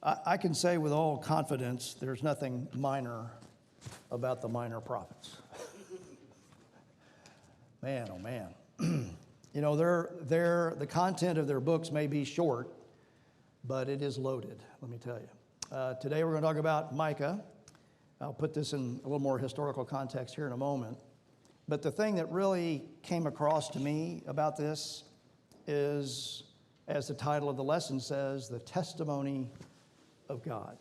I can say with all confidence there's nothing minor about the minor prophets. Man, oh man. You know, the content of their books may be short, but it is loaded, let me tell you. Today we're going to talk about Micah. I'll put this in a little more historical context here in a moment. But the thing that really came across to me about this is, as the title of the lesson says, the testimony of God.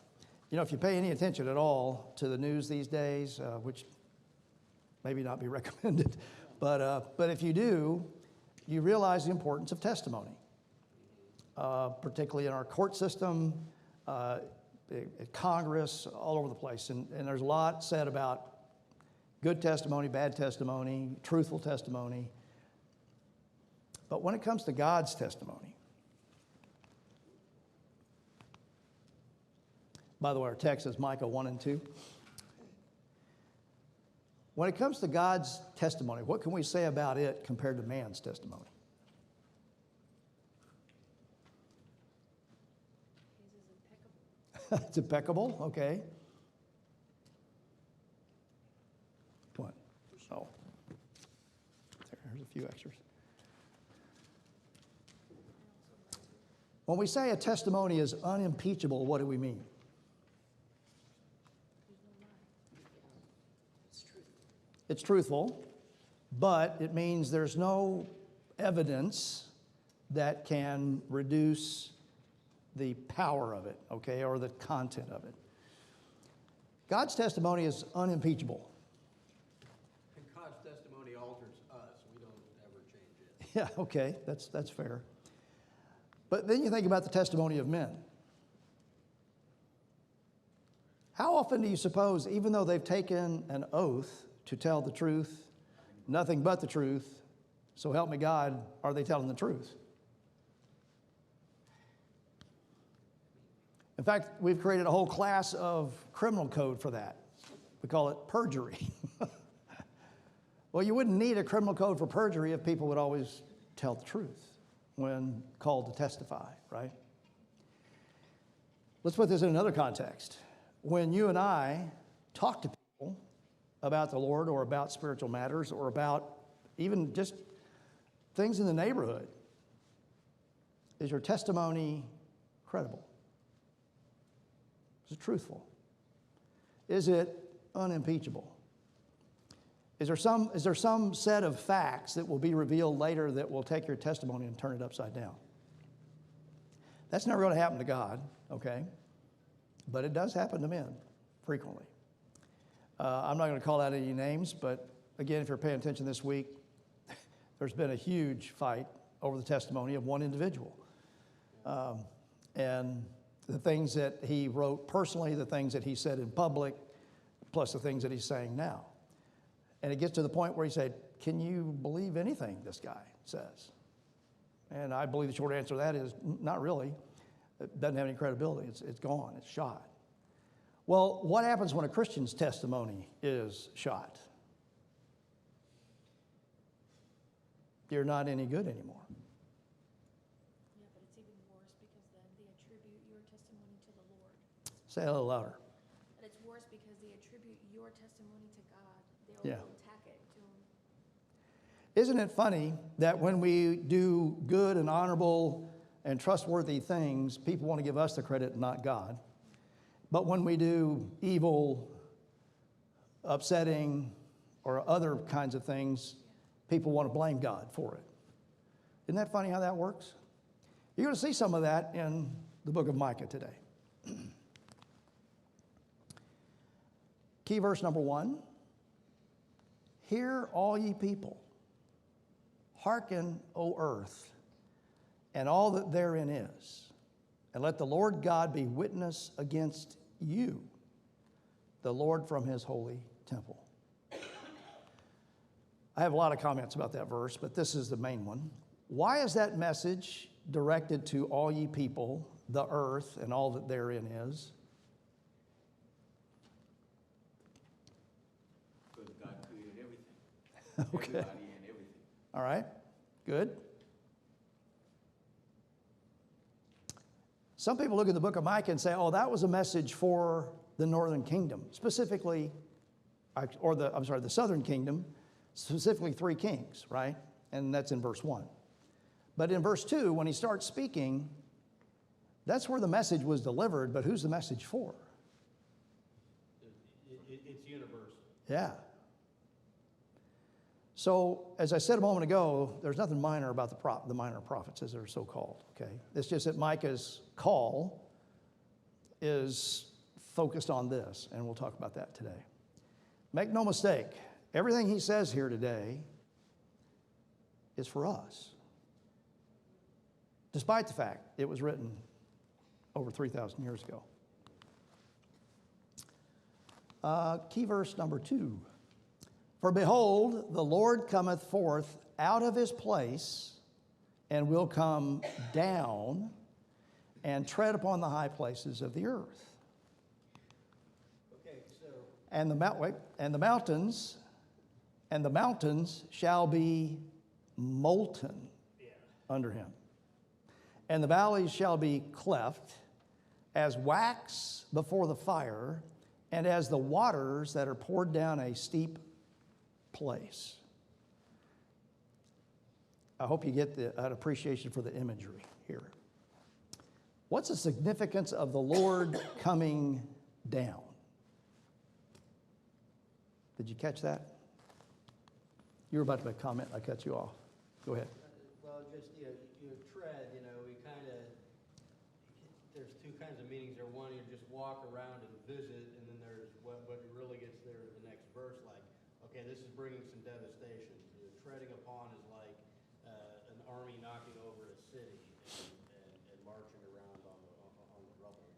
You know, if you pay any attention at all to the news these days, which maybe not be recommended, but if you do, you realize the importance of testimony, particularly in our court system, at Congress, all over the place. And there's a lot said about good testimony, bad testimony, truthful testimony. But when it comes to God's testimony, by the way, our text is Micah 1 and 2. When it comes to God's testimony, what can we say about it compared to man's testimony? It's impeccable, okay. What? Oh, there's a few extras. When we say a testimony is unimpeachable, what do we mean? It's truthful, but it means there's no evidence that can reduce the power of it, okay, or the content of it. God's testimony is unimpeachable. And God's testimony alters us. We don't ever change it. Yeah, okay, that's fair. But then you think about the testimony of men. How often do you suppose, even though they've taken an oath to tell the truth, nothing but the truth, so help me God, are they telling the truth? In fact, we've created a whole class of criminal code for that. We call it perjury. Well, you wouldn't need a criminal code for perjury if people would always tell the truth when called to testify, right? Let's put this in another context. When you and I talk to people about the Lord or about spiritual matters or about even just things in the neighborhood, is your testimony credible? Is it truthful? Is it unimpeachable? Is there some set of facts that will be revealed later that will take your testimony and turn it upside down? That's never going to happen to God, okay? But it does happen to men frequently. I'm not going to call out any names, but again, if you're paying attention this week, there's been a huge fight over the testimony of one individual. And the things that he wrote personally, the things that he said in public, plus the things that he's saying now. And it gets to the point where he said, can you believe anything this guy says? And I believe the short answer to that is not really. It doesn't have any credibility. It's gone. It's shot. Well, what happens when a Christian's testimony is shot? You're not any good anymore. Yeah, but it's even worse because then they attribute your testimony to the Lord. Say it a little louder. And it's worse because they attribute your testimony to God. They'll attack it to him. Isn't it funny that when we do good and honorable and trustworthy things, people want to give us the credit, not God? But when we do evil, upsetting, or other kinds of things, people want to blame God for it. Isn't that funny how that works? You're going to see some of that in the book of Micah today. Key verse number 1. Hear, all ye people. Hearken, O earth, and all that therein is. And let the Lord God be witness against you, the Lord from his holy temple. I have a lot of comments about that verse, but this is the main one. Why is that message directed to all ye people, the earth, and all that therein is? Because God created everything. Okay. Everybody and everything. All right, good. Some people look at the book of Micah and say, oh, that was a message for the northern kingdom, specifically, the southern kingdom, specifically 3 kings, right? And that's in verse 1. But in verse 2, when he starts speaking, that's where the message was delivered, but who's the message for? It's universal. Yeah. So, as I said a moment ago, there's nothing minor about the minor prophets, as they're so called, okay? It's just that Micah's call is focused on this, and we'll talk about that today. Make no mistake, everything he says here today is for us, despite the fact it was written over 3,000 years ago. Key verse number 2. For behold, the Lord cometh forth out of his place, and will come down and tread upon the high places of the earth. Okay, so And the mountains shall be molten under him, and the valleys shall be cleft as wax before the fire, and as the waters that are poured down a steep place. I hope you get an appreciation for the imagery here. What's the significance of the Lord coming down? Did you catch that? You were about to make a comment. I cut you off. Go ahead. well, just you tread. We kind of there's 2 kinds of meanings there. One, you just walk around and visit, and then there's what really gets there in the next verse. Like, okay, this is bringing some devastation. Treading upon is like an army knocking over a city and marching around on the rubble.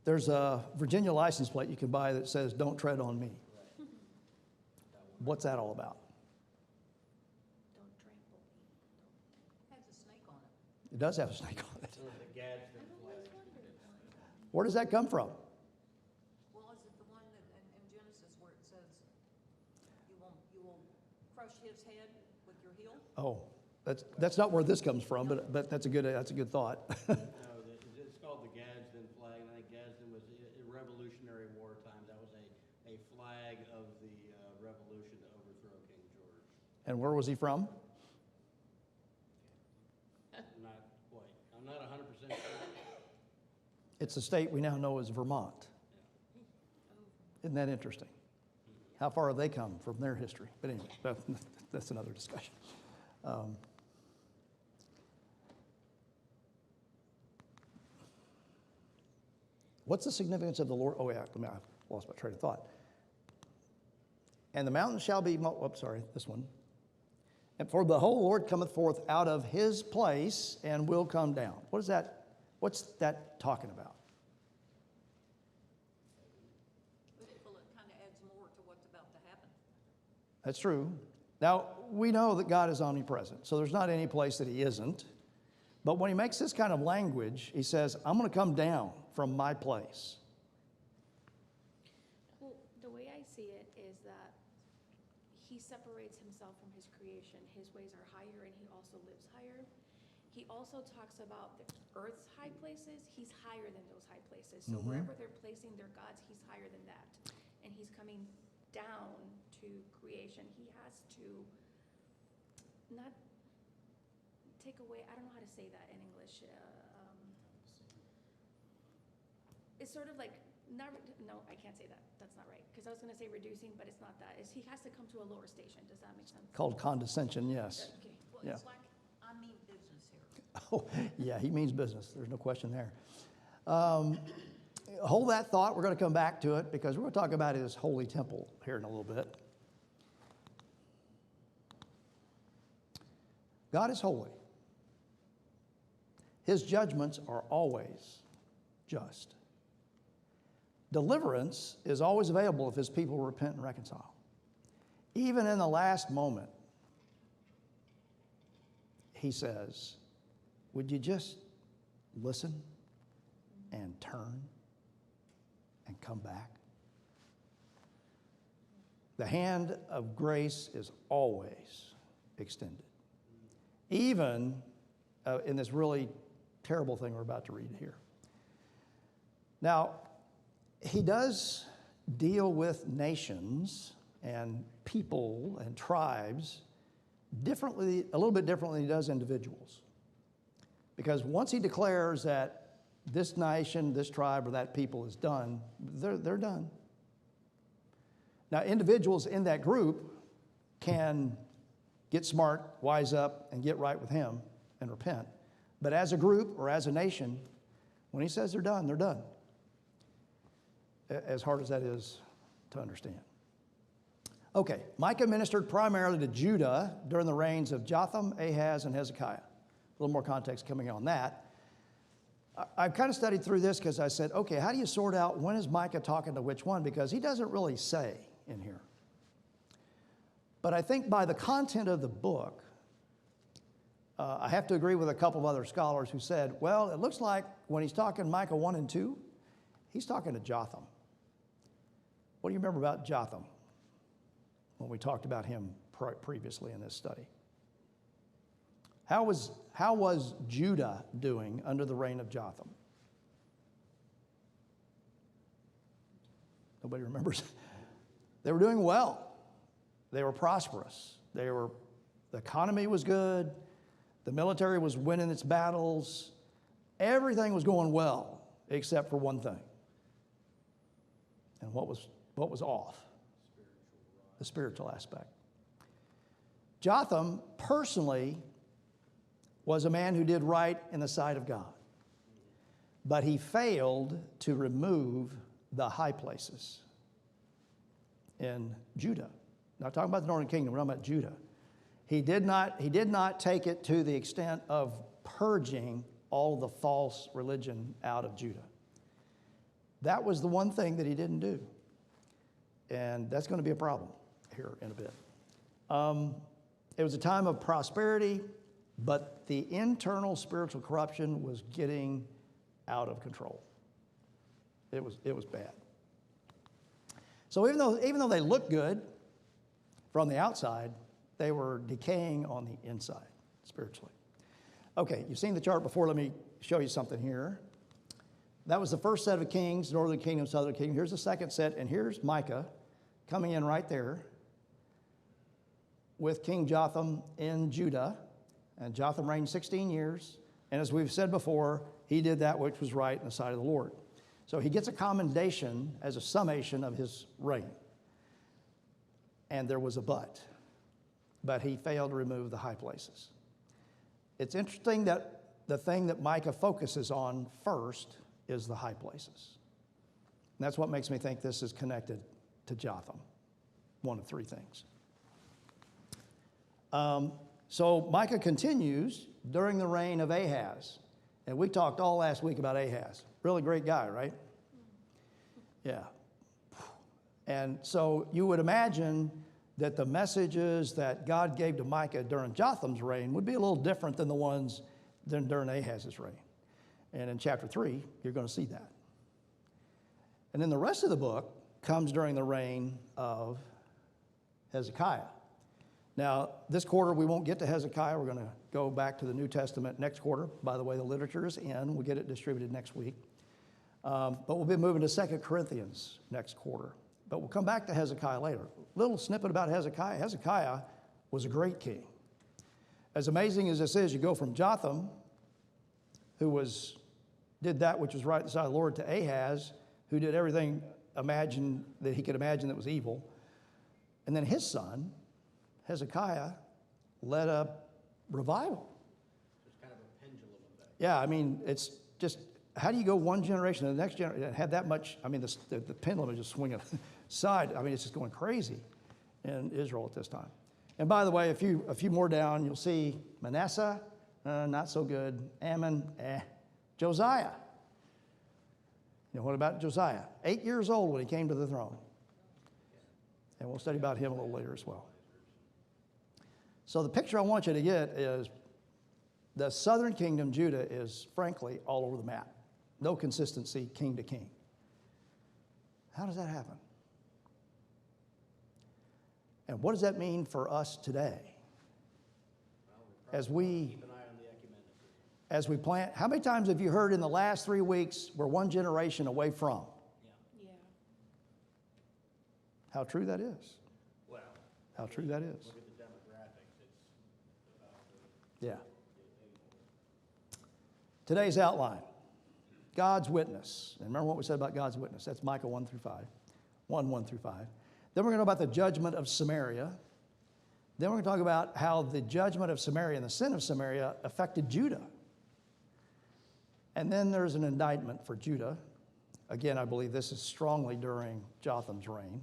There's a Virginia license plate you can buy that says, "Don't tread on me." Right. What's that all about? Don't trample me. Has a snake on it. It does have a snake on it. So the Gadsden flag. Where does that come from? Well, is it the one that in Genesis where it says, you will crush his head with your heel? Oh, that's not where this comes from, but that's a good thought. No, it's called the Gadsden flag, and I think Gadsden was in Revolutionary War times. That was a flag of the revolution to overthrow King George. And where was he from? Not quite. I'm not 100% sure. It's a state we now know as Vermont. Isn't that interesting? How far have they come from their history? But anyway, that's another discussion. What's the significance of the Lord? Oh, yeah, I've lost my train of thought. And the mountains shall be, this one. And for the whole Lord cometh forth out of his place and will come down. What's that talking about? Well, it kind of adds more to what's about to happen. That's true. Now, we know that God is omnipresent, so there's not any place that he isn't. But when he makes this kind of language, he says, I'm going to come down from my place. Well, the way I see it is that he separates himself from his creation. His ways are higher and he also lives higher. He also talks about the earth's high places. He's higher than those high places. So wherever they're placing their gods, he's higher than that. And he's coming down to creation. He has to not take away, I don't know how to say that in English. It's sort of like, no, I can't say that. That's not right. Because I was going to say reducing, but it's not that. He has to come to a lower station. Does that make sense? Called condescension, yes. Okay. Well, Yeah. it's like, I mean business here. Oh, yeah, he means business. There's no question there. Hold that thought. We're going to come back to it because we're going to talk about his holy temple here in a little bit. God is holy. His judgments are always just. Deliverance is always available if his people repent and reconcile. Even in the last moment, he says, would you just listen and turn and come back? The hand of grace is always extended. Even in this really terrible thing we're about to read here. Now, he does deal with nations and people and tribes differently, a little bit differently than he does individuals. Because once he declares that this nation, this tribe, or that people is done, they're done. Now, individuals in that group can get smart, wise up, and get right with him and repent. But as a group or as a nation, when he says they're done, they're done. As hard as that is to understand. Okay, Micah ministered primarily to Judah during the reigns of Jotham, Ahaz, and Hezekiah. A little more context coming on that. I've kind of studied through this because I said, okay, how do you sort out when is Micah talking to which one? Because he doesn't really say in here. But I think by the content of the book, I have to agree with a couple of other scholars who said, well, it looks like when he's talking Micah 1 and 2, he's talking to Jotham. What do you remember about Jotham when we talked about him previously in this study? How was Judah doing under the reign of Jotham? Nobody remembers? They were doing well. They were prosperous. The economy was good. The military was winning its battles. Everything was going well except for one thing. And what was off? The spiritual aspect. Jotham personally was a man who did right in the sight of God. But he failed to remove the high places in Judah. Not talking about the northern kingdom, we're talking about Judah. He did not take it to the extent of purging all the false religion out of Judah. That was the one thing that he didn't do. And that's going to be a problem here in a bit. It was a time of prosperity, but the internal spiritual corruption was getting out of control. It was bad. So even though they looked good from the outside, they were decaying on the inside spiritually. Okay, you've seen the chart before. Let me show you something here. That was the first set of kings, northern kingdom, southern kingdom. Here's the second set, and here's Micah coming in right there with King Jotham in Judah. And Jotham reigned 16 years. And as we've said before, he did that which was right in the sight of the Lord. So he gets a commendation as a summation of his reign. And there was a but. But he failed to remove the high places. It's interesting that the thing that Micah focuses on first is the high places. And that's what makes me think this is connected to Jotham. One of three things. So Micah continues during the reign of Ahaz. And we talked all last week about Ahaz. Really great guy, right? Yeah. And so you would imagine that the messages that God gave to Micah during Jotham's reign would be a little different than the ones during Ahaz's reign. And in chapter 3, you're going to see that. And then the rest of the book comes during the reign of Hezekiah. Now, this quarter, we won't get to Hezekiah. We're going to go back to the New Testament next quarter. By the way, the literature is in. We'll get it distributed next week. But we'll be moving to 2 Corinthians next quarter. But we'll come back to Hezekiah later. Little snippet about Hezekiah. Hezekiah was a great king. As amazing as this is, you go from Jotham, who did that which was right in the sight of the Lord, to Ahaz, who did everything that he could imagine that was evil. And then his son, Hezekiah, led a revival. It's kind of a pendulum effect. Yeah, I mean, it's just, how do you go one generation to the next generation and have that much, I mean, the pendulum is just swinging aside. I mean, it's just going crazy in Israel at this time. And by the way, a few more down, you'll see Manasseh, not so good. Ammon, Josiah. You know, what about Josiah? 8 years old when he came to the throne. And we'll study about him a little later as well. So the picture I want you to get is the southern kingdom, Judah, is frankly all over the map. No consistency, king to king. How does that happen? And what does that mean for us today? Well, As we, keep an eye on the ecumenical. as we plant. How many times have you heard in the last 3 weeks we're one generation away from? Yeah. How true that is. Well, How true that is. look at the demographics, it's about Yeah. Today's outline, God's witness. And remember what we said about God's witness. That's Micah 1 through 5. 1 through 5. Then we're going to know about the judgment of Samaria. Then we're going to talk about how the judgment of Samaria and the sin of Samaria affected Judah. And then there's an indictment for Judah. Again, I believe this is strongly during Jotham's reign.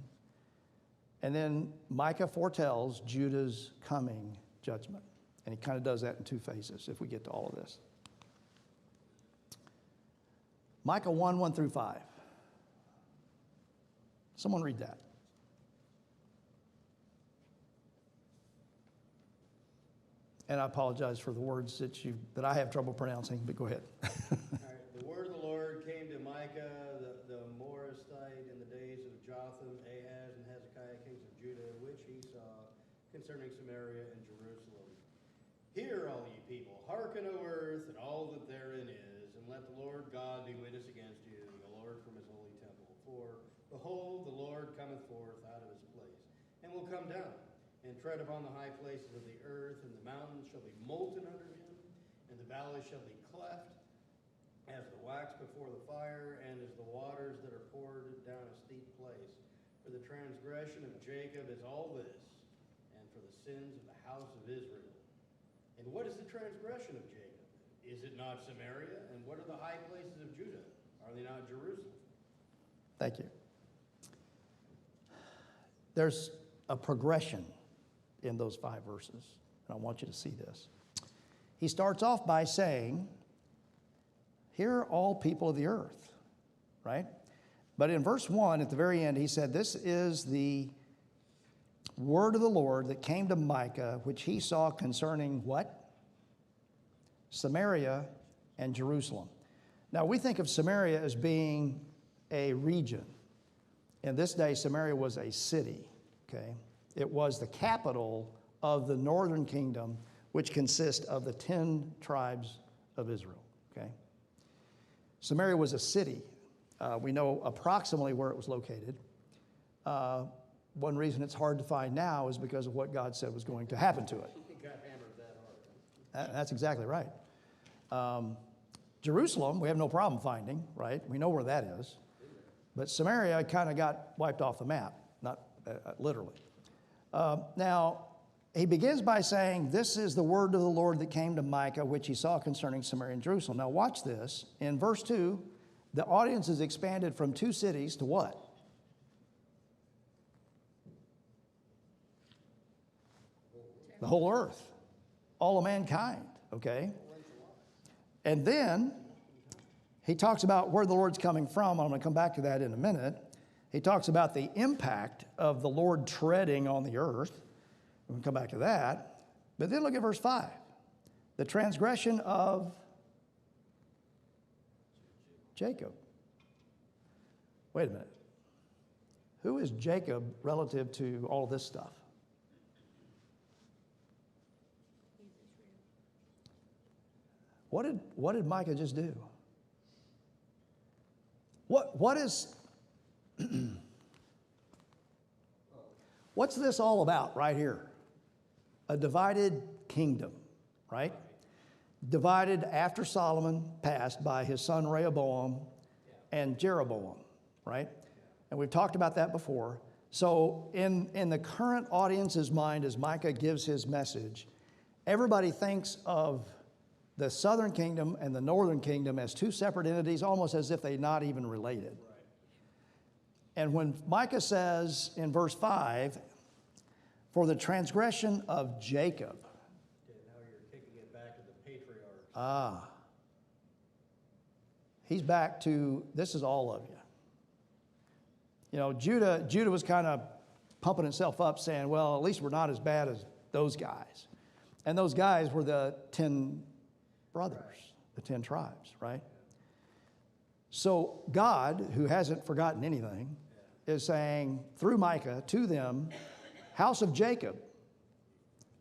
And then Micah foretells Judah's coming judgment. And he kind of does that in 2 phases if we get to all of this. Micah 1 through 5. Someone read that. And I apologize for the words that I have trouble pronouncing, but go ahead. All right. The word of the Lord came to Micah, the Morasite, in the days of Jotham, Ahaz, and Hezekiah, kings of Judah, which he saw concerning Samaria and Jerusalem. Hear, all ye people, hearken, O earth, and all that therein is, and let the Lord God be witness against you, the Lord from his holy temple. For, behold, the Lord cometh forth out of his place, and will come down, and tread upon the high places of the earth, and the mountains shall be molten under him, and the valleys shall be cleft, as the wax before the fire, and as the waters that are poured down a steep place. For the transgression of Jacob is all this, and for the sins of the house of Israel. And what is the transgression of Jacob? Is it not Samaria? And what are the high places of Judah? Are they not Jerusalem? Thank you. There's a progression in those 5 verses, and I want you to see this. He starts off by saying, hear all people of the earth, right? But in verse 1, at the very end, he said, this is the word of the Lord that came to Micah, which he saw concerning what? Samaria and Jerusalem. Now, we think of Samaria as being a region. In this day, Samaria was a city, okay? It was the capital of the northern kingdom, which consists of the 10 tribes of Israel, okay? Samaria was a city. We know approximately where it was located. One reason it's hard to find now is because of what God said was going to happen to it. It got hammered that hard. That's exactly right. Jerusalem, we have no problem finding, right? We know where that is. But Samaria kind of got wiped off the map, not literally. Now, he begins by saying, this is the word of the Lord that came to Micah, which he saw concerning Samaria and Jerusalem. Now, watch this. In verse 2, the audience is expanded from 2 cities to what? The whole earth. All of mankind, okay? And then he talks about where the Lord's coming from. I'm going to come back to that in a minute. He talks about the impact of the Lord treading on the earth. We'll come back to that. But then look at verse 5. The transgression of Jacob. Wait a minute. Who is Jacob relative to all this stuff? What did Micah just do? What is what's this all about right here? A divided kingdom, right? Divided after Solomon passed by his son Rehoboam and Jeroboam, right? And we've talked about that before. So in the current audience's mind, as Micah gives his message, everybody thinks of the southern kingdom and the northern kingdom as 2 separate entities, almost as if they're not even related. And when Micah says in verse 5, for the transgression of Jacob. Okay, now you're kicking it back to the patriarchs. He's back to, this is all of you. You know, Judah was kind of pumping itself up saying, well, at least we're not as bad as those guys. And those guys were the 10 brothers, the 10 tribes, right? So God, who hasn't forgotten anything, is saying through Micah to them, house of Jacob,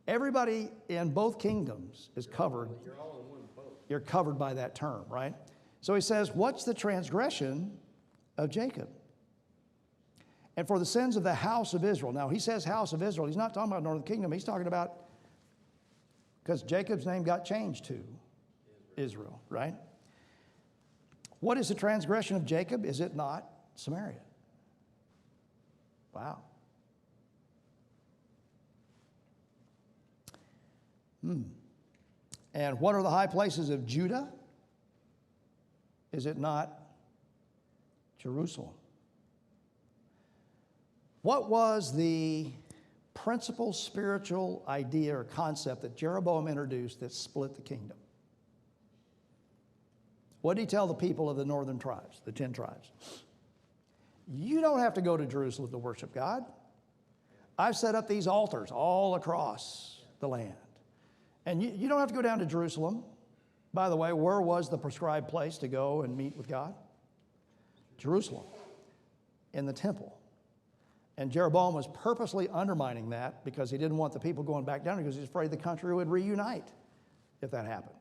everybody in both kingdoms is covered. You're all in one boat. you're covered by that term, right? So he says, what's the transgression of Jacob? And for the sins of the house of Israel. Now, he says house of Israel. He's not talking about Northern Kingdom. He's talking about, because Jacob's name got changed to Israel, right? What is the transgression of Jacob? Is it not Samaria? Wow. And what are the high places of Judah? Is it not Jerusalem? What was the principal spiritual idea or concept that Jeroboam introduced that split the kingdom? What did he tell the people of the northern tribes, the 10 tribes? You don't have to go to Jerusalem to worship God. I've set up these altars all across the land. And you don't have to go down to Jerusalem. By the way, where was the prescribed place to go and meet with God? Jerusalem, in the temple. And Jeroboam was purposely undermining that because he didn't want the people going back down because he was afraid the country would reunite if that happened.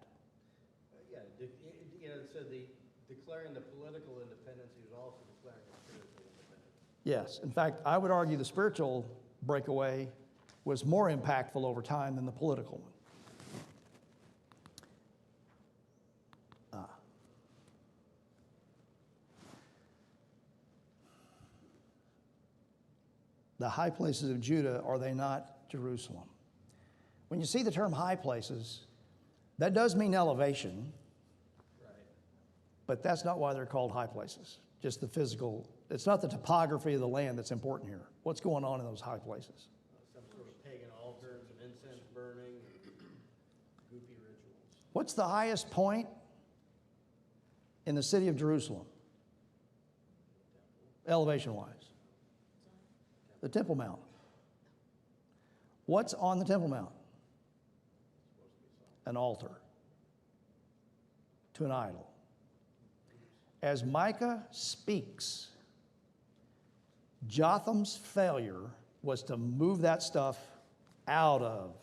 So declaring the political independence, he was also declaring the spiritual independence. Yes. In fact, I would argue the spiritual breakaway was more impactful over time than the political one. The high places of Judah, are they not Jerusalem? When you see the term high places, that does mean elevation. Right. But that's not why they're called high places. Just the physical, it's not the topography of the land that's important here. What's going on in those high places? Some sort of pagan altar, some incense burning, goofy rituals. What's the highest point in the city of Jerusalem? Elevation-wise. The Temple Mount. What's on the Temple Mount? An altar to an idol. As Micah speaks, Jotham's failure was to move that stuff out of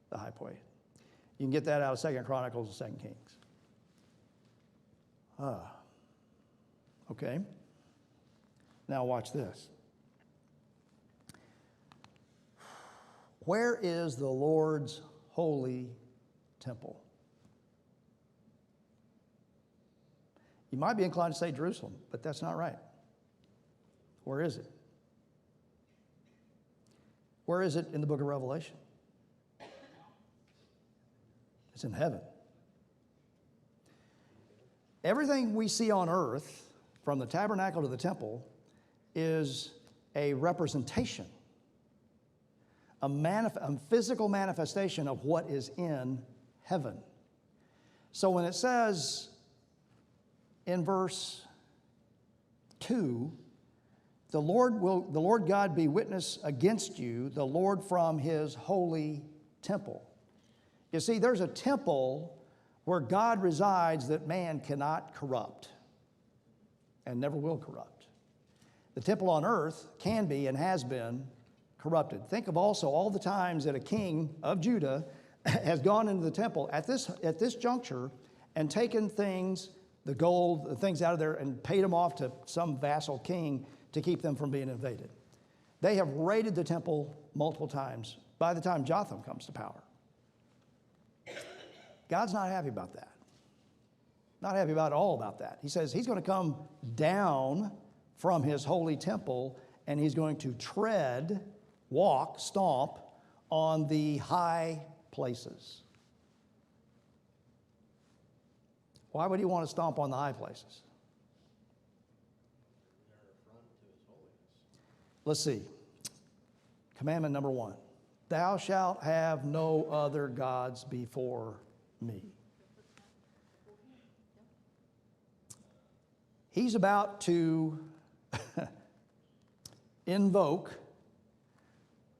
the high place. You can get that out of 2 Chronicles and 2 Kings. Okay. Now watch this. Where is the Lord's holy temple? You might be inclined to say Jerusalem, but that's not right. Where is it? Where is it in the book of Revelation? It's in heaven. Everything we see on earth, from the tabernacle to the temple, is a representation, a physical manifestation of what is in heaven. So when it says in verse 2, the Lord God be witness against you, the Lord from his holy temple. You see, there's a temple where God resides that man cannot corrupt and never will corrupt. The temple on earth can be and has been corrupted. Think of also all the times that a king of Judah has gone into the temple at this juncture and taken things, the gold, the things out of there, and paid them off to some vassal king to keep them from being invaded. They have raided the temple multiple times by the time Jotham comes to power. God's not happy about that. Not happy about all about that. He says he's going to come down from his holy temple and he's going to tread, walk, stomp on the high places. Why would he want to stomp on the high places? They're an affront to his holiness. Let's see. Commandment number 1. Thou shalt have no other gods before me. He's about to invoke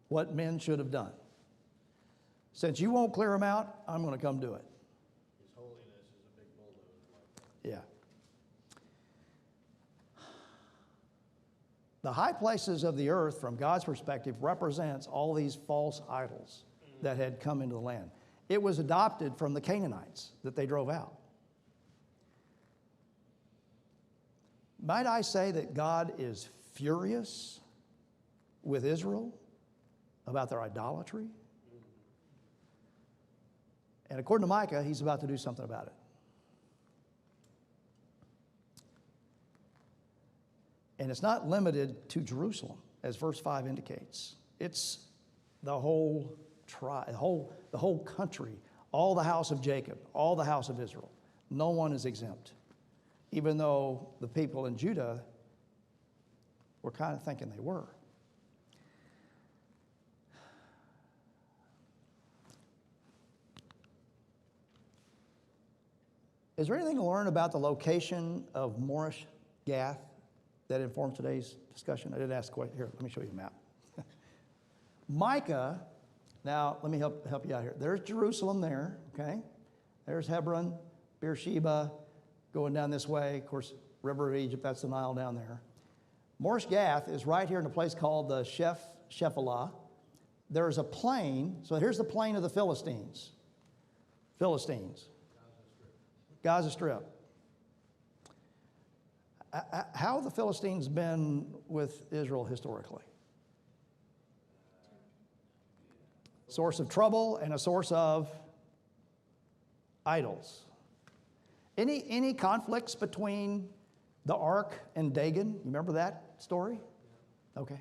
what men should have done. Since you won't clear them out, I'm going to come do it. His holiness is a big bulldozer like that. Yeah. The high places of the earth, from God's perspective, represents all these false idols that had come into the land. It was adopted from the Canaanites that they drove out. Might I say that God is furious with Israel about their idolatry? And according to Micah, he's about to do something about it. And it's not limited to Jerusalem, as verse 5 indicates. It's the whole tribe, the whole country, all the house of Jacob, all the house of Israel. No one is exempt, even though the people in Judah were kind of thinking they were. Is there anything to learn about the location of Morish Gath that informs today's discussion? I did ask a question. Here, let me show you a map. Micah, now let me help you out here. There's Jerusalem there, okay? There's Hebron, Beersheba, going down this way. Of course, River of Egypt, that's the Nile down there. Morish Gath is right here in a place called the Shephelah. There's a plain, so here's the plain of the Philistines. Gaza Strip. How have the Philistines been with Israel historically? Source of trouble and a source of idols. Any conflicts between the ark and Dagon? You remember that story? Okay.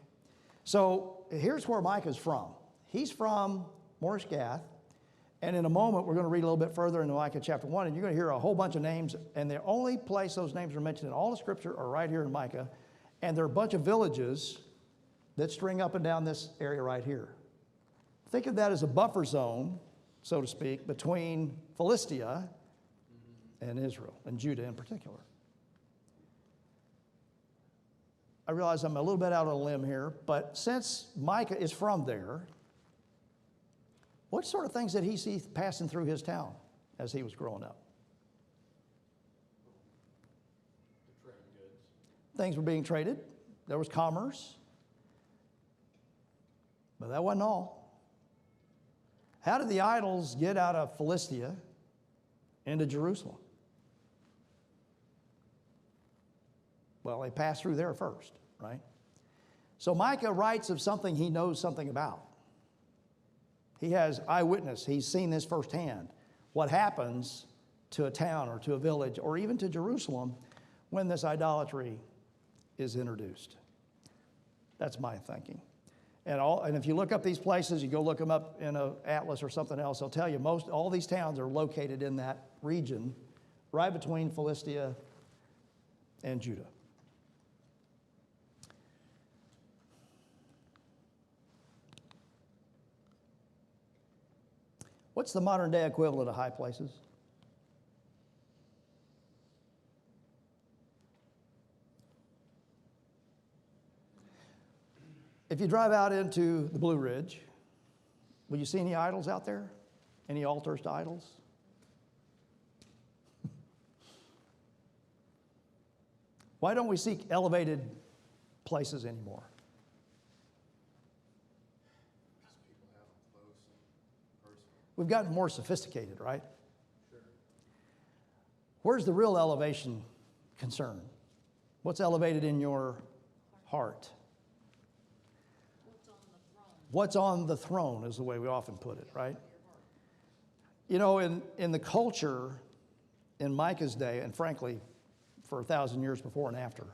So here's where Micah's from. He's from Morish Gath. And in a moment, we're going to read a little bit further into Micah chapter 1, and you're going to hear a whole bunch of names. And the only place those names are mentioned in all the scripture are right here in Micah. And there are a bunch of villages that string up and down this area right here. Think of that as a buffer zone, so to speak, between Philistia and Israel, and Judah in particular. I realize I'm a little bit out on a limb here, but since Micah is from there, what sort of things did he see passing through his town as he was growing up? The trading goods. Things were being traded. There was commerce. But that wasn't all. How did the idols get out of Philistia into Jerusalem? Well, they passed through there first, right? So Micah writes of something he knows something about. He has eyewitness. He's seen this firsthand. What happens to a town or to a village or even to Jerusalem when this idolatry is introduced. That's my thinking. And if you look up these places, you go look them up in an atlas or something else, they'll tell you all these towns are located in that region right between Philistia and Judah. What's the modern day equivalent of high places? If you drive out into the Blue Ridge, will you see any idols out there? Any altars to idols? Why don't we seek elevated places anymore? We've gotten more sophisticated, right? Sure. Where's the real elevation concern? What's elevated in your heart? What's on the throne is the way we often put it, right? You know, in the culture in Micah's day, and frankly, for 1,000 years before and after,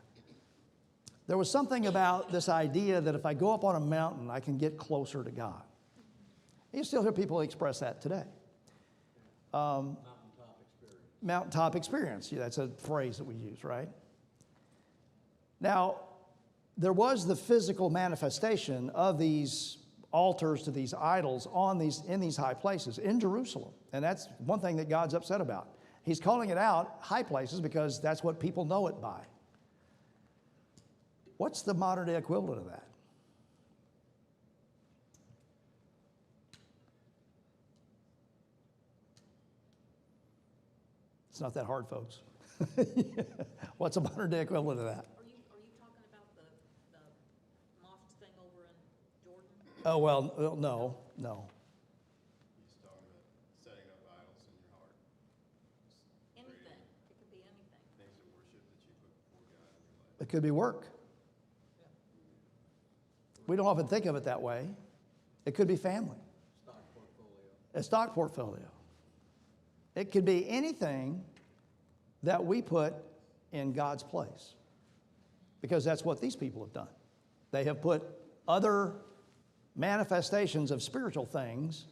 there was something about this idea that if I go up on a mountain, I can get closer to God. You still hear people express that today. Mountaintop experience. Mountaintop experience. Yeah, that's a phrase that we use, right? Now, there was the physical manifestation of these altars to these idols in these high places in Jerusalem. And that's one thing that God's upset about. He's calling it out high places because that's what people know it by. What's the modern day equivalent of that? It's not that hard, folks. What's a modern day equivalent of that? Are you talking about the mosque thing over in Jordan? Oh, well, no. He's talking about It could be work. We don't often think of it that way. It could be family. Stock portfolio. A stock portfolio. It could be anything that we put in God's place, because that's what these people have done. They have put other manifestations of spiritual things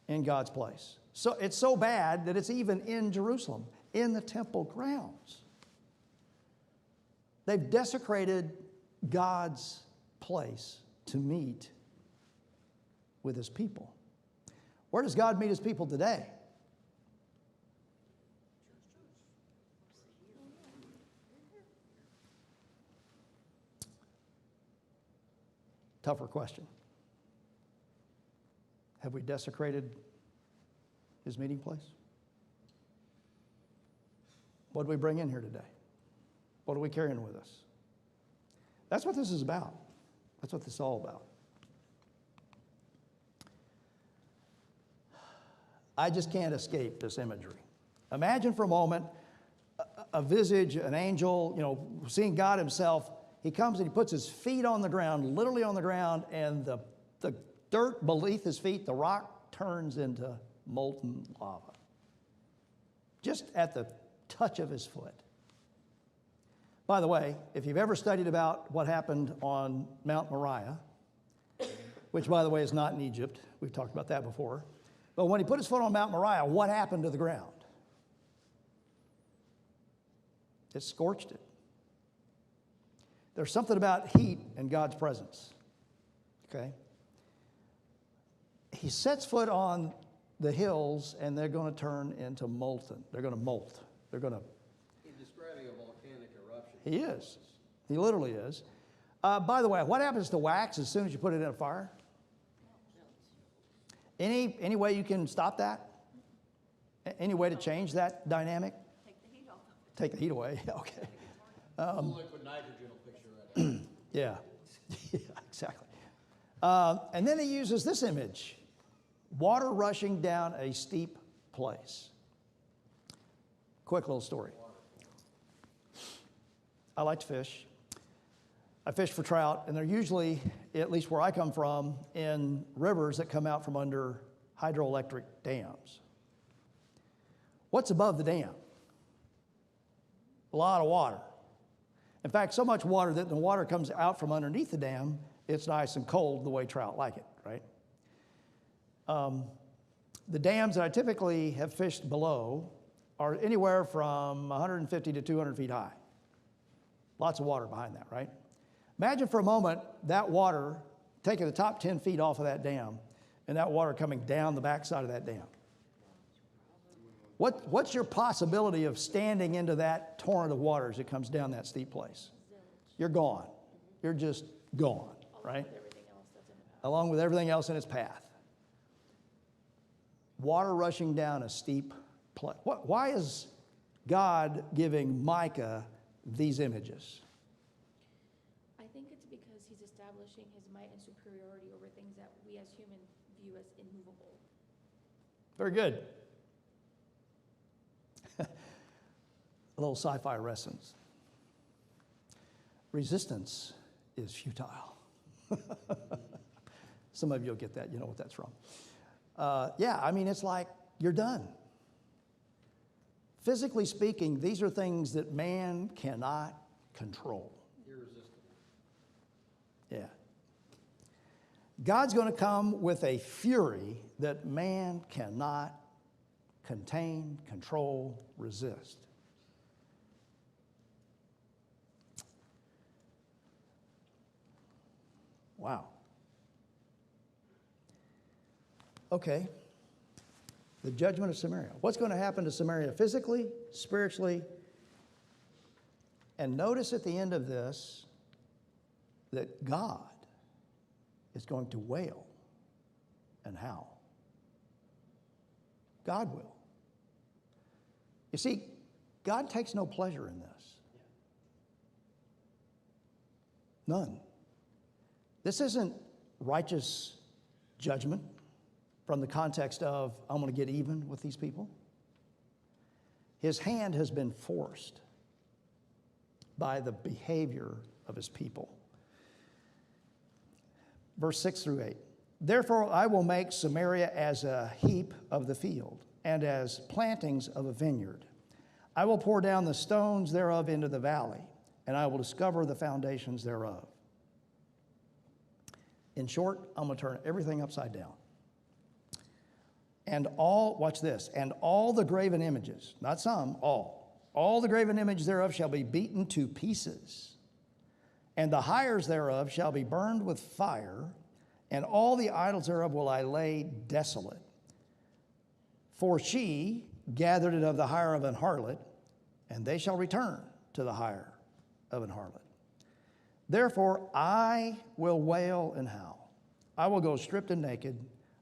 in God's place. So it's so bad that it's even in Jerusalem, in the temple grounds. They've desecrated God's place to meet with his people. Where does God meet his people today? Tougher question. Have we desecrated his meeting place? What do we bring in here today? What are we carrying with us? That's what this is about. That's what this is all about. I just can't escape this imagery. Imagine for a moment a visage, an angel, seeing God himself. He comes and he puts his feet on the ground, literally on the ground, and the dirt beneath his feet, the rock, turns into molten lava. Just at the touch of his foot. By the way, if you've ever studied about what happened on Mount Moriah, which, by the way, is not in Egypt. We've talked about that before. But when he put his foot on Mount Moriah, what happened to the ground? It scorched it. There's something about heat in God's presence. Okay? He sets foot on the hills, and they're going to turn into molten. They're going to molt. They're going to... He's describing a volcanic eruption. He is. He literally is. By the way, what happens to wax as soon as you put it in a fire? Any way you can stop that? Any way to change that dynamic? Take the heat off of it. Take the heat away. Okay. Liquid nitrogen will fix your red eye. Yeah. Yeah, exactly. And then he uses this image. Water rushing down a steep place. Quick little story. I like to fish. I fish for trout, and they're usually, at least where I come from, in rivers that come out from under hydroelectric dams. What's above the dam? A lot of water. In fact, so much water that the water comes out from underneath the dam, it's nice and cold the way trout like it, right? The dams that I typically have fished below are anywhere from 150 to 200 feet high. Lots of water behind that, right? Imagine for a moment that water, taking the top 10 feet off of that dam, and that water coming down the backside of that dam. What's your possibility of standing into that torrent of water as it comes down that steep place? You're gone. You're just gone, right? Along with everything else in its path. Water rushing down a steep place. Why is God giving Micah these images? I think it's because he's establishing his might and superiority over things that we as humans view as immovable. Very good. A little sci-fi lessons. Resistance is futile. Some of you will get that. You know what that's from. It's like you're done. Physically speaking, these are things that man cannot control. Irresistible. Yeah. God's going to come with a fury that man cannot contain, control, resist. Wow. Okay. The judgment of Samaria. What's going to happen to Samaria physically, spiritually? And notice at the end of this that God is going to wail and howl. God will. You see, God takes no pleasure in this. None. This isn't righteous judgment from the context of, I'm going to get even with these people. His hand has been forced by the behavior of his people. Verse 6 through 8. Therefore I will make Samaria as a heap of the field, and as plantings of a vineyard. I will pour down the stones thereof into the valley, and I will discover the foundations thereof. In short, I'm going to turn everything upside down. And all, watch this, and all the graven images, not some, all the graven images thereof shall be beaten to pieces, and the hires thereof shall be burned with fire, and all the idols thereof will I lay desolate. For she gathered it of the hire of an harlot, and they shall return to the hire of an harlot. Therefore I will wail and howl. I will go stripped and naked.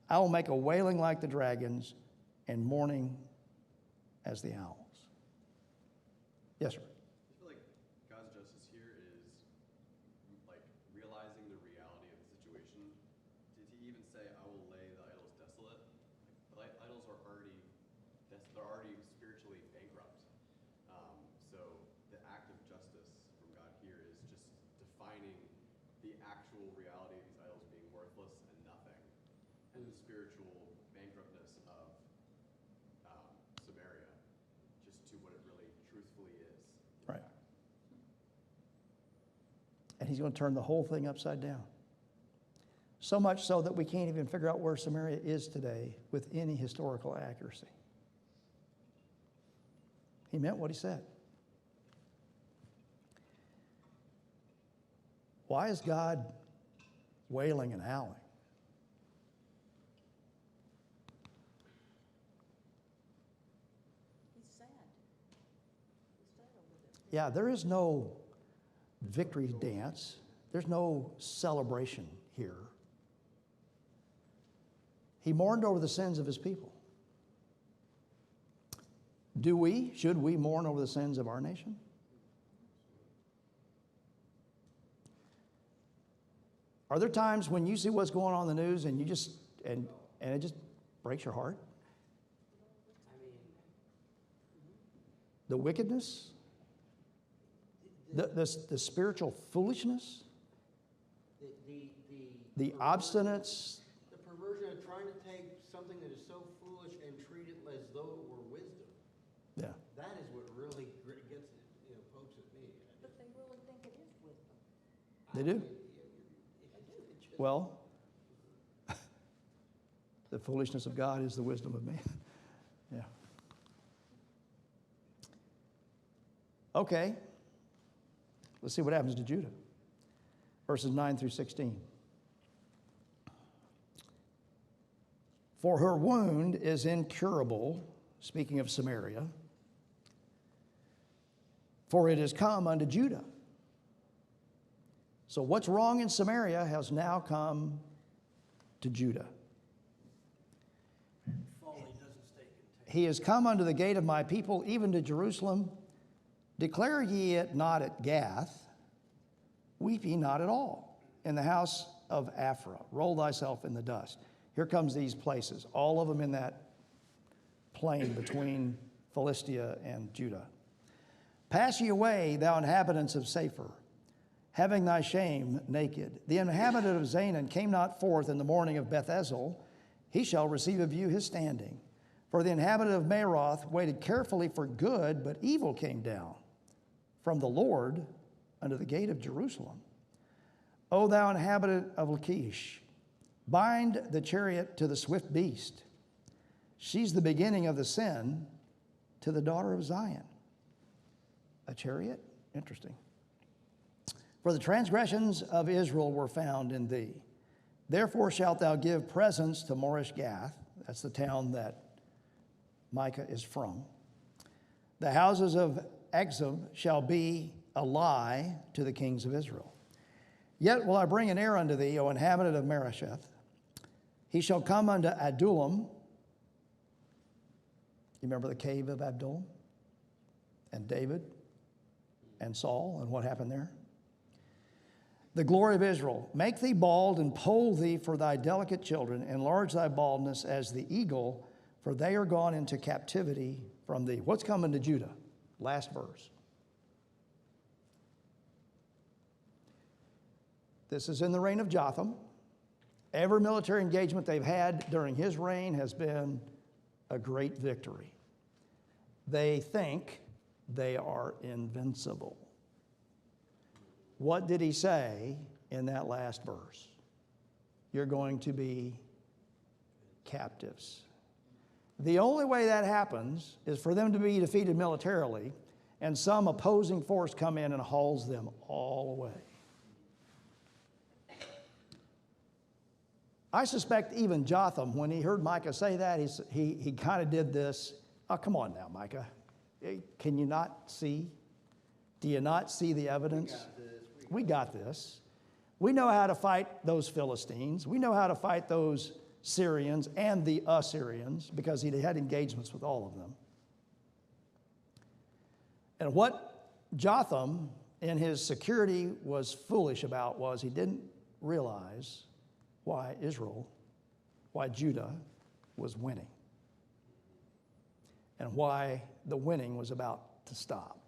I will make a wailing like the dragons, and mourning as the owls. Yes, sir. I feel like God's justice here is like realizing the reality of the situation. Did he even say, I will lay the idols desolate? Like, the idols are already, they're already spiritually bankrupt. So the act of justice from God here is just defining the actual reality of these idols being worthless and nothing, and the spiritual bankruptness of Samaria, just to what it really truthfully is. Right. And he's going to turn the whole thing upside down. So much so that we can't even figure out where Samaria is today with any historical accuracy. He meant what he said. Why is God wailing and howling? He's sad. He's sad over this. Yeah, there is no victory dance. There's no celebration here. He mourned over the sins of his people. Should we mourn over the sins of our nation? Are there times when you see what's going on in the news and you just, and it just breaks your heart? I mean, The wickedness? The spiritual foolishness? The obstinance? the perversion of trying to take something that is so foolish and treat it as though it were wisdom. Yeah. That is what really gets, pokes at me. But they really think it is wisdom. They do? It just- Well, the foolishness of God is the wisdom of man. Yeah. Okay. Let's see what happens to Judah. Verses 9 through 16. For her wound is incurable, speaking of Samaria, for it has come unto Judah. So what's wrong in Samaria has now come to Judah. Folly doesn't stay contained. He has come unto the gate of my people, even to Jerusalem. Declare ye it not at Gath, weep ye not at all. In the house of Aphrah, roll thyself in the dust. Here comes these places, all of them in that plain between Philistia and Judah. Pass ye away, thou inhabitants of Sapphir, having thy shame naked. The inhabitant of Zanan came not forth in the morning of Beth-ezel. He shall receive of you his standing. For the inhabitant of Maroth waited carefully for good, but evil came down from the Lord unto the gate of Jerusalem. O thou inhabitant of Lachish, bind the chariot to the swift beast. She's the beginning of the sin to the daughter of Zion. A chariot? Interesting. For the transgressions of Israel were found in thee. Therefore shalt thou give presents to Morish Gath. That's the town that Micah is from. The houses of Exub shall be a lie to the kings of Israel. Yet will I bring an heir unto thee, O inhabitant of Maresheth. He shall come unto Adullam. You remember the cave of Adullam? And David and Saul and what happened there? The glory of Israel. Make thee bald and poll thee for thy delicate children. Enlarge thy baldness as the eagle, for they are gone into captivity from thee. What's coming to Judah? Last verse. This is in the reign of Jotham. Every military engagement they've had during his reign has been a great victory. They think they are invincible. What did he say in that last verse? You're going to be captives. The only way that happens is for them to be defeated militarily and some opposing force come in and hauls them all away. I suspect even Jotham, when he heard Micah say that, he kind of did this. Oh, come on now, Micah. Can you not see? Do you not see the evidence? We got this. We know how to fight those Philistines. We know how to fight those Syrians and the Assyrians because he had engagements with all of them. And what Jotham in his security was foolish about was he didn't realize why Judah was winning and why the winning was about to stop.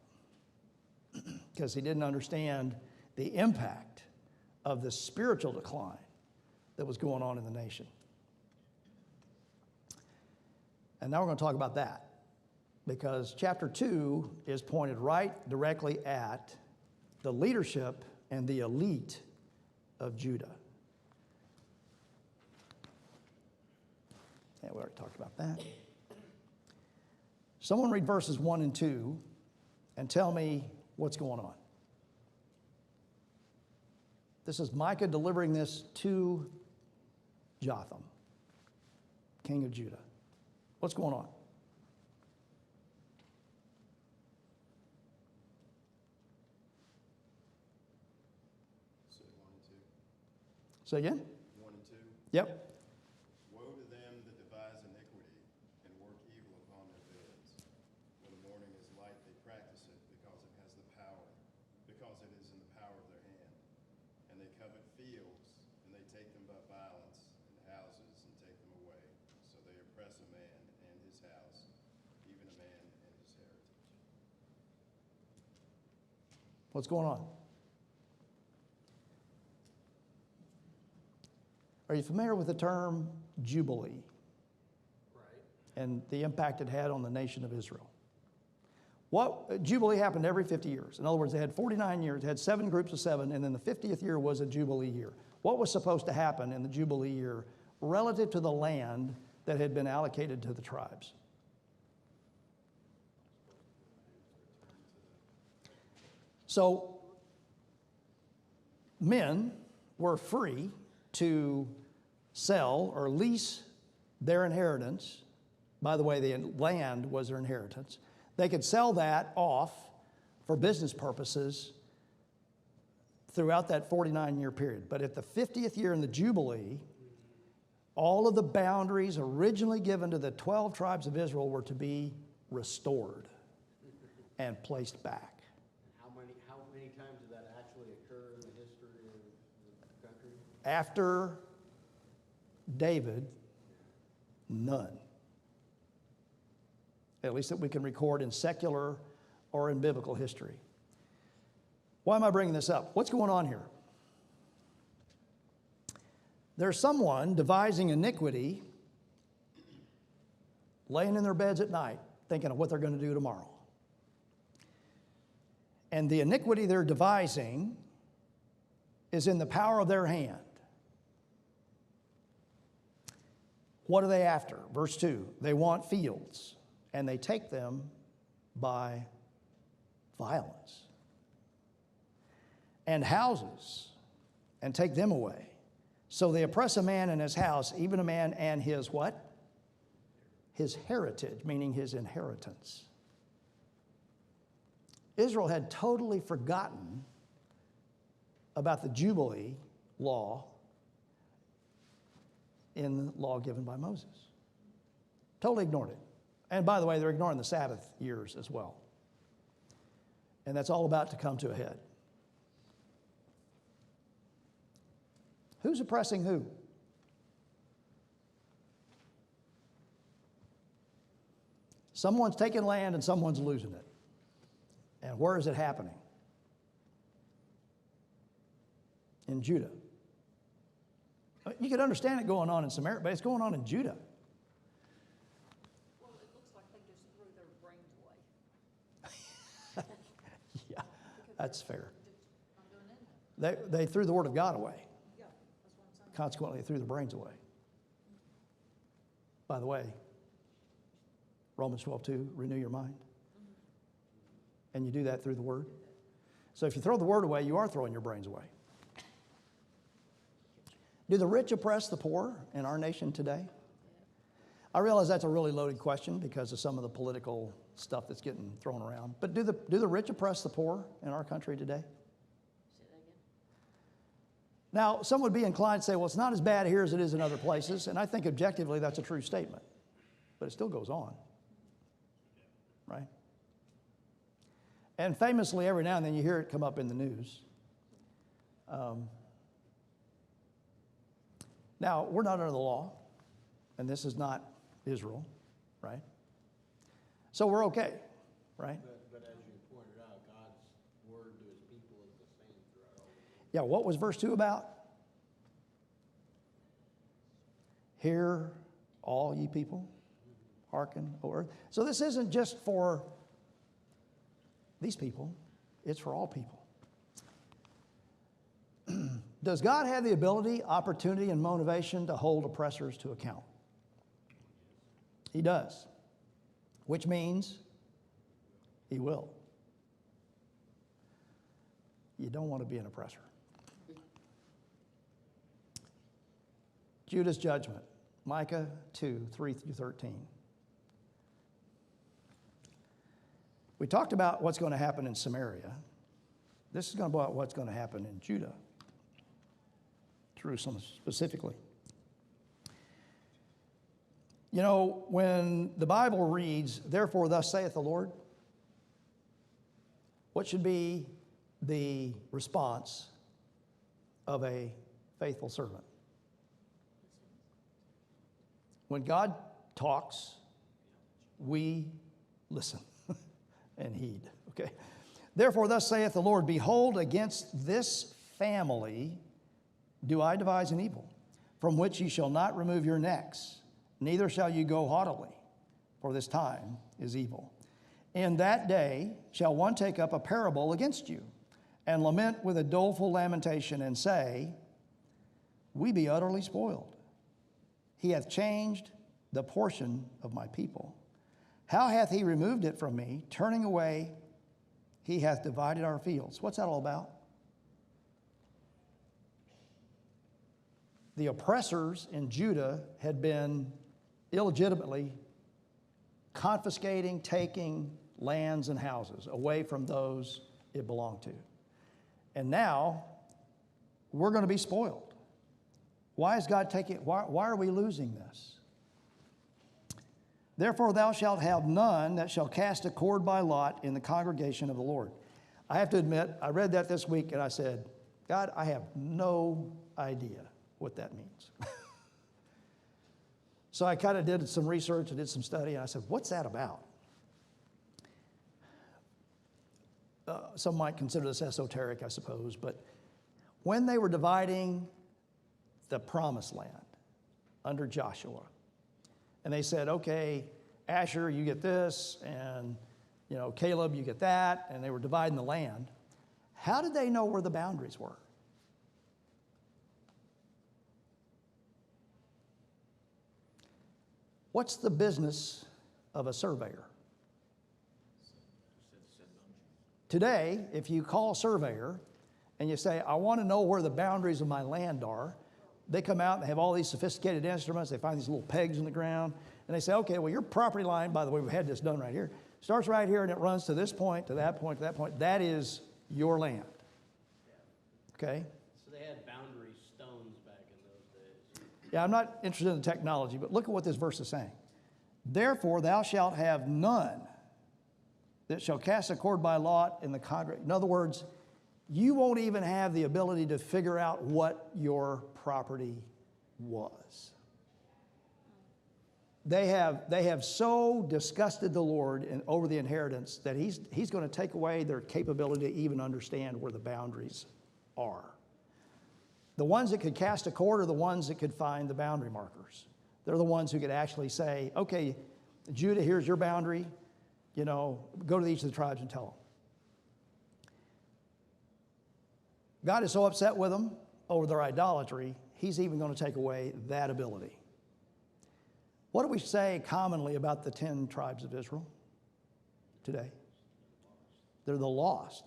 Because he didn't understand the impact of the spiritual decline that was going on in the nation. And now we're going to talk about that because chapter 2 is pointed right directly at the leadership and the elite of Judah. Yeah, we already talked about that. Someone read verses 1 and 2 and tell me what's going on. This is Micah delivering this to Jotham, king of Judah. What's going on? So 1 and 2. Say again? 1 and 2. Yep. Woe to them that devise iniquity and work evil upon their beds. When the morning is light, they practice it because it has the power, because it is in the power of their hand. And they covet fields, and they take them by violence, and houses, and take them away. So they oppress a man and his house, even a man and his heritage. What's going on? Are you familiar with the term Jubilee? Right. And the impact it had on the nation of Israel? Jubilee happened every 50 years. In other words, they had 49 years, they had 7 groups of 7, and then the 50th year was a Jubilee year. What was supposed to happen in the Jubilee year relative to the land that had been allocated to the tribes? So, men were free to sell or lease their inheritance. By the way, the land was their inheritance. They could sell that off for business purposes throughout that 49-year period. But at the 50th year in the Jubilee, all of the boundaries originally given to the 12 tribes of Israel were to be restored and placed back. How many times did that actually occur in the history of the country? After David, none. At least that we can record in secular or in biblical history. Why am I bringing this up? What's going on here? There's someone devising iniquity, laying in their beds at night, thinking of what they're going to do tomorrow. And the iniquity they're devising is in the power of their hand. What are they after? Verse 2, they want fields, and they take them by violence. And houses, and take them away. So they oppress a man and his house, even a man and his what? His heritage, meaning his inheritance. Israel had totally forgotten about the Jubilee law in the law given by Moses. Totally ignored it. And by the way, they're ignoring the Sabbath years as well. And that's all about to come to a head. Who's oppressing who? Someone's taking land and someone's losing it. And where is it happening? in Judah. You could understand it going on in Samaria, but it's going on in Judah. Well, it looks like they just threw their brains away. Yeah, that's fair. Not doing anything. They threw the word of God away. Yeah, that's what I'm saying. Consequently, they threw their brains away. By the way, Romans 12:2, renew your mind. And you do that through the word. So if you throw the word away, you are throwing your brains away. Do the rich oppress the poor in our nation today? I realize that's a really loaded question because of some of the political stuff that's getting thrown around. But do the rich oppress the poor in our country today? Say that again. Now, some would be inclined to say, well, it's not as bad here as it is in other places. And I think objectively that's a true statement. But it still goes on. Right? And famously, every now and then you hear it come up in the news. Now, we're not under the law, and this is not Israel, right? So we're okay, right? But as you pointed out, God's word to his people is the same throughout all of it. Yeah, what was verse 2 about? Hear, all ye people, hearken, O earth. So this isn't just for these people, it's for all people. Does God have the ability, opportunity, and motivation to hold oppressors to account? He does, which means he will. You don't want to be an oppressor. Judah's judgment, Micah 2, 3 through 13. We talked about what's going to happen in Samaria. This is going to be about what's going to happen in Judah. Jerusalem specifically. You know, when the Bible reads, therefore thus saith the Lord, what should be the response of a faithful servant? When God talks, we listen and heed, okay? Therefore thus saith the Lord, behold, against this family do I devise an evil, from which ye shall not remove your necks, neither shall you go haughtily, for this time is evil. In that day shall one take up a parable against you, and lament with a doleful lamentation, and say, we be utterly spoiled. He hath changed the portion of my people. How hath he removed it from me? Turning away, he hath divided our fields. What's that all about? The oppressors in Judah had been illegitimately confiscating, taking lands and houses away from those it belonged to. And now we're going to be spoiled. Why is God taking, why are we losing this? Therefore thou shalt have none that shall cast a cord by lot in the congregation of the Lord. I have to admit, I read that this week and I said, God, I have no idea what that means. So I kind of did some research and did some study, and I said, what's that about? Some might consider this esoteric, I suppose, but when they were dividing the promised land under Joshua, and they said, okay, Asher, you get this, and Caleb, you get that, and they were dividing the land, how did they know where the boundaries were? What's the business of a surveyor? Today, if you call a surveyor and you say, I want to know where the boundaries of my land are, they come out and they have all these sophisticated instruments. They find these little pegs in the ground, and they say, okay, well, your property line, by the way, we had this done right here, starts right here and it runs to this point, to that point, to that point. That is your land. Okay? So they had boundary stones back in those days. Yeah, I'm not interested in the technology, but look at what this verse is saying. Therefore, thou shalt have none that shall cast a cord by lot in the congregation. In other words, you won't even have the ability to figure out what your property was. They have so disgusted the Lord over the inheritance that he's going to take away their capability to even understand where the boundaries are. The ones that could cast a cord are the ones that could find the boundary markers. They're the ones who could actually say, okay, Judah, here's your boundary. You know, go to each of the tribes and tell them. God is so upset with them over their idolatry, he's even going to take away that ability. What do we say commonly about the 10 tribes of Israel today? They're the lost.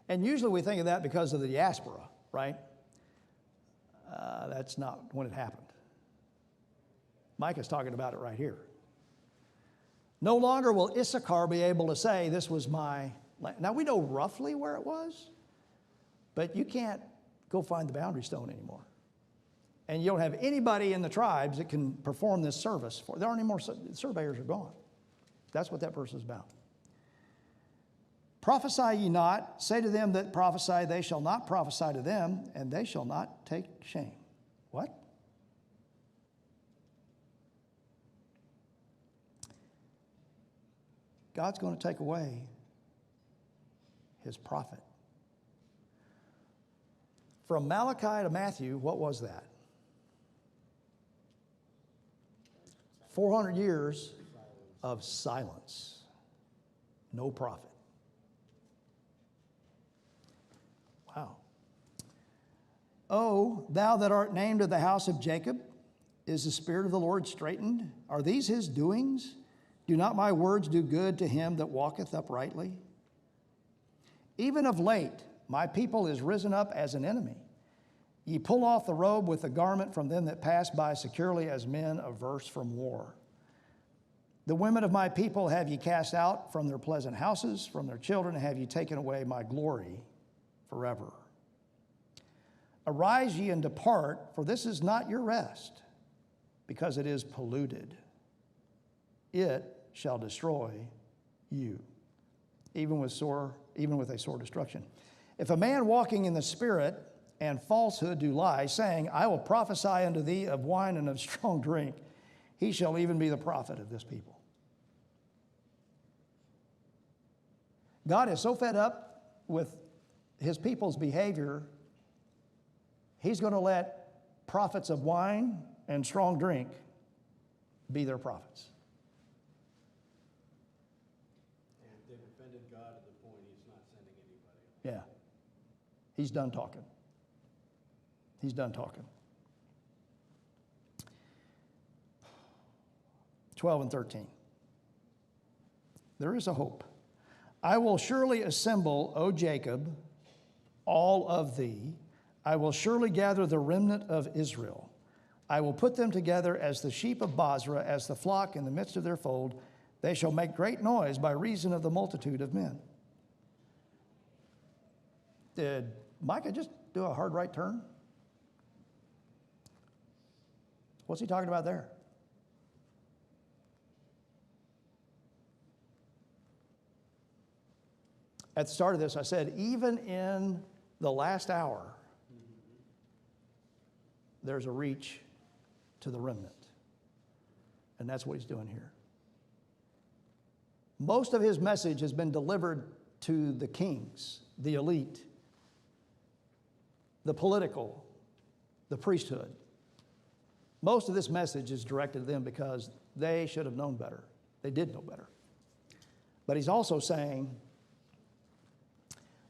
And usually we think of that because of the diaspora, right? That's not when it happened. Micah's talking about it right here. No longer will Issachar be able to say, this was my land. Now we know roughly where it was, but you can't go find the boundary stone anymore. And you don't have anybody in the tribes that can perform this service for. There aren't any more surveyors are gone. That's what that verse is about. Prophesy ye not, say to them that prophesy, they shall not prophesy to them, and they shall not take shame. What? God's going to take away his prophet. From Malachi to Matthew, what was that? 400 years of silence. No prophet. Wow. Oh, thou that art named of the house of Jacob, is the Spirit of the Lord straitened? Are these his doings? Do not my words do good to him that walketh uprightly? Even of late, my people is risen up as an enemy. Ye pull off the robe with the garment from them that pass by securely as men averse from war. The women of my people have ye cast out from their pleasant houses, from their children have ye taken away my glory forever. Arise ye and depart, for this is not your rest, because it is polluted. It shall destroy you, even with a sore destruction. If a man walking in the Spirit and falsehood do lie, saying, I will prophesy unto thee of wine and of strong drink, he shall even be the prophet of this people. God is so fed up with his people's behavior, he's going to let prophets of wine and strong drink be their prophets. They've offended God to the point he's not sending anybody. Yeah. He's done talking. He's done talking. 12 and 13. There is a hope. I will surely assemble, O Jacob, all of thee. I will surely gather the remnant of Israel. I will put them together as the sheep of Bozrah, as the flock in the midst of their fold. They shall make great noise by reason of the multitude of men. Did Micah just do a hard right turn? What's he talking about there? At the start of this, I said, even in the last hour, there's a reach to the remnant. And that's what he's doing here. Most of his message has been delivered to the kings, the elite, the political, the priesthood. Most of this message is directed to them because they should have known better. They did know better. But he's also saying,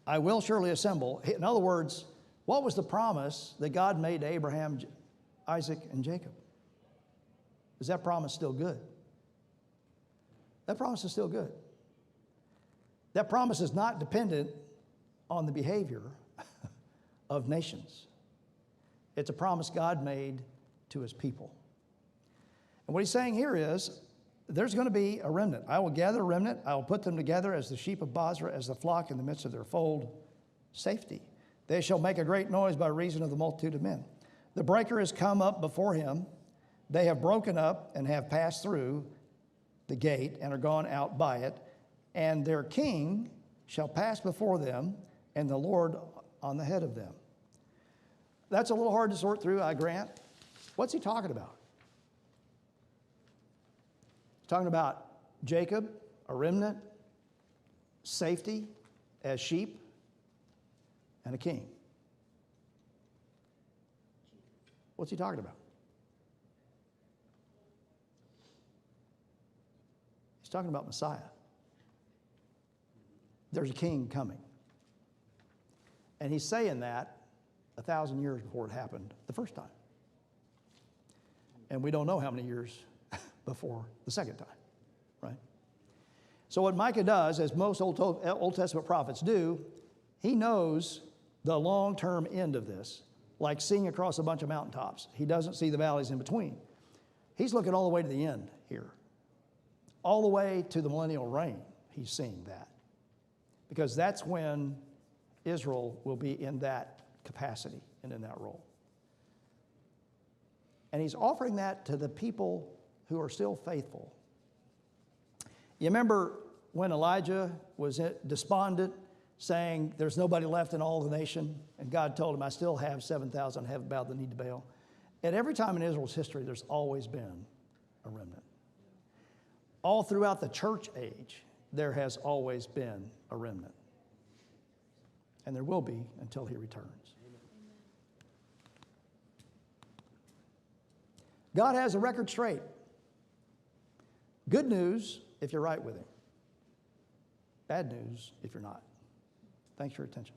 I will surely assemble. In other words, what was the promise that God made to Abraham, Isaac, and Jacob? Is that promise still good? That promise is still good. That promise is not dependent on the behavior of nations. It's a promise God made to his people. And what he's saying here is, there's going to be a remnant. I will gather a remnant. I will put them together as the sheep of Bozrah, as the flock in the midst of their fold. Safety. They shall make a great noise by reason of the multitude of men. The breaker has come up before him. They have broken up and have passed through the gate and are gone out by it. And their king shall pass before them, and the Lord on the head of them. That's a little hard to sort through, I grant. What's he talking about? He's talking about Jacob, a remnant, safety as sheep, and a king. What's he talking about? He's talking about Messiah. There's a king coming. And he's saying that 1,000 years before it happened the first time. And we don't know how many years before the second time, right? So what Micah does, as most Old Testament prophets do, he knows the long-term end of this, like seeing across a bunch of mountaintops. He doesn't see the valleys in between. He's looking all the way to the end here. All the way to the millennial reign, he's seeing that. Because that's when Israel will be in that capacity and in that role. And he's offering that to the people who are still faithful. You remember when Elijah was despondent, saying, there's nobody left in all the nation, and God told him, I still have 7,000 have bowed the knee to Baal. At every time in Israel's history, there's always been a remnant. All throughout the church age, there has always been a remnant. And there will be until he returns. God has a record straight. Good news if you're right with him. Bad news if you're not. Thanks for your attention.